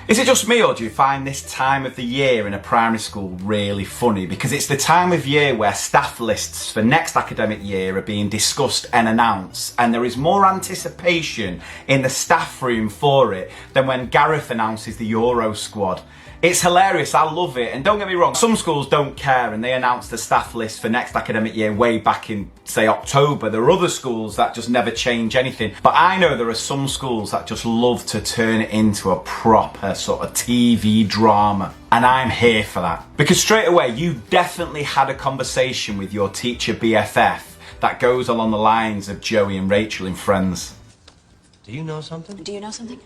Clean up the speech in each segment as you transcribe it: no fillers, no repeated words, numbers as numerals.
Is it just me, or do you find this time of the year in a primary school really funny? Because it's the time of year where staff lists for next academic year are being discussed and announced, and there is more anticipation in the staff room for it than when Gareth announces the Euro squad. It's hilarious, I love it, and don't get me wrong, some schools don't care and they announce the staff list for next academic year way back in, say, October. There are other schools that just never change anything, but I know there are some schools that just love to turn it into a proper sort of TV drama, and I'm here for that. Because straight away, you definitely had a conversation with your teacher BFF that goes along the lines of Joey and Rachel in Friends. Do you know something? Do you know something?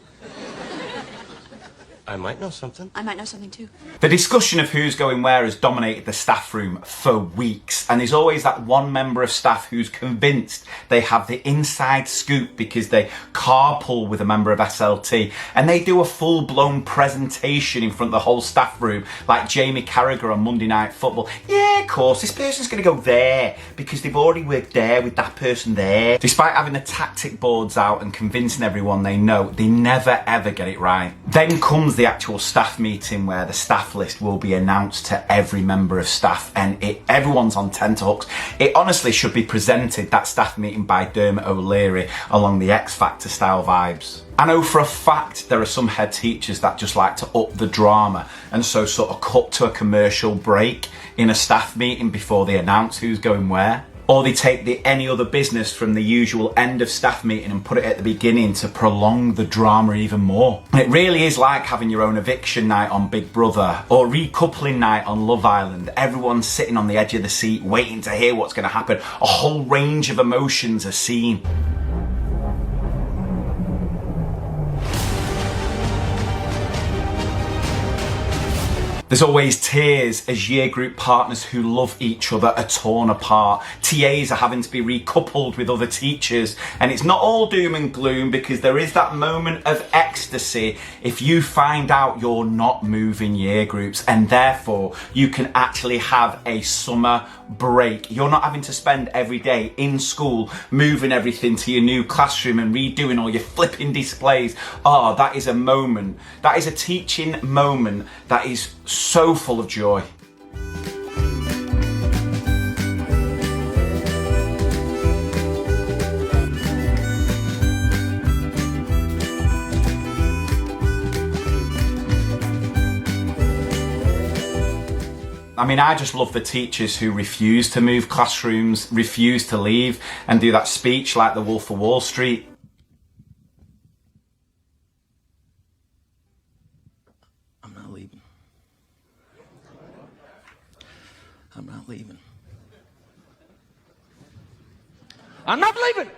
I might know something. I might know something too. The discussion of who's going where has dominated the staff room for weeks, and there's always that one member of staff who's convinced they have the inside scoop because they carpool with a member of SLT and they do a full-blown presentation in front of the whole staff room like Jamie Carragher on Monday Night Football. Yeah, of course, this person's going to go there because they've already worked there with that person there. Despite having the tactic boards out and convincing everyone they know, they never ever get it right. Then comes the actual staff meeting where the staff list will be announced to every member of staff, and everyone's on tenterhooks. It honestly should be presented, that staff meeting, by Dermot O'Leary along the X Factor style vibes. I know for a fact there are some head teachers that just like to up the drama and so sort of cut to a commercial break in a staff meeting before they announce who's going where. Or they take the any other business from the usual end of staff meeting and put it at the beginning to prolong the drama even more. It really is like having your own eviction night on Big Brother or recoupling night on Love Island. Everyone's sitting on the edge of the seat waiting to hear what's going to happen. A whole range of emotions are seen. There's always tears as year group partners who love each other are torn apart. TAs are having to be recoupled with other teachers, and it's not all doom and gloom because there is that moment of ecstasy if you find out you're not moving year groups, and therefore you can actually have a summer break. You're not having to spend every day in school moving everything to your new classroom and redoing all your flipping displays. Oh, that is a moment. That is a teaching moment that is so full of joy. I mean, I just love the teachers who refuse to move classrooms, refuse to leave, and do that speech like the Wolf of Wall Street. I'm not leaving. I'm not leaving. I'm not leaving!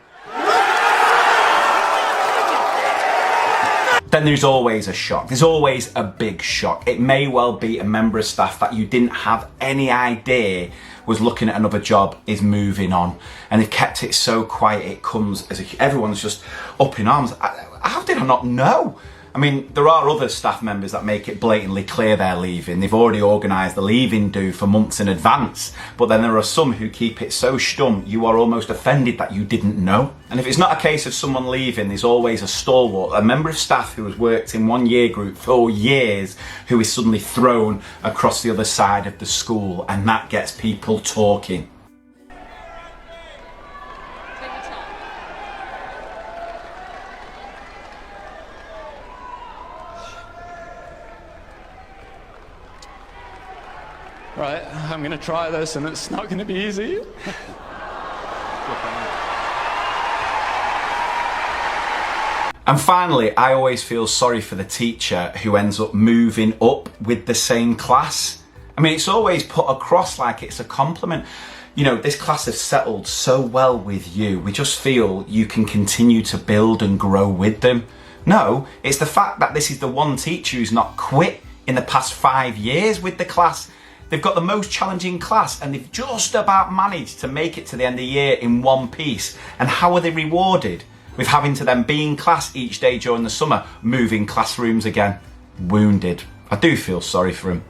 Then there's always a shock. There's always a big shock. It may well be a member of staff that you didn't have any idea was looking at another job is moving on, and they've kept it so quiet it comes as everyone's just up in arms. How did I not know? I mean, there are other staff members that make it blatantly clear they're leaving. They've already organised the leaving do for months in advance. But then there are some who keep it so stum, you are almost offended that you didn't know. And if it's not a case of someone leaving, there's always a stalwart, a member of staff who has worked in one year group for years, who is suddenly thrown across the other side of the school, and that gets people talking. Right, I'm going to try this and it's not going to be easy. And finally, I always feel sorry for the teacher who ends up moving up with the same class. I mean, it's always put across like it's a compliment. You know, this class has settled so well with you. We just feel you can continue to build and grow with them. No, it's the fact that this is the one teacher who's not quit in the past 5 years with the class. They've got the most challenging class and they've just about managed to make it to the end of the year in one piece. And how are they rewarded? With having to then be in class each day during the summer, moving classrooms again. Wounded. I do feel sorry for him.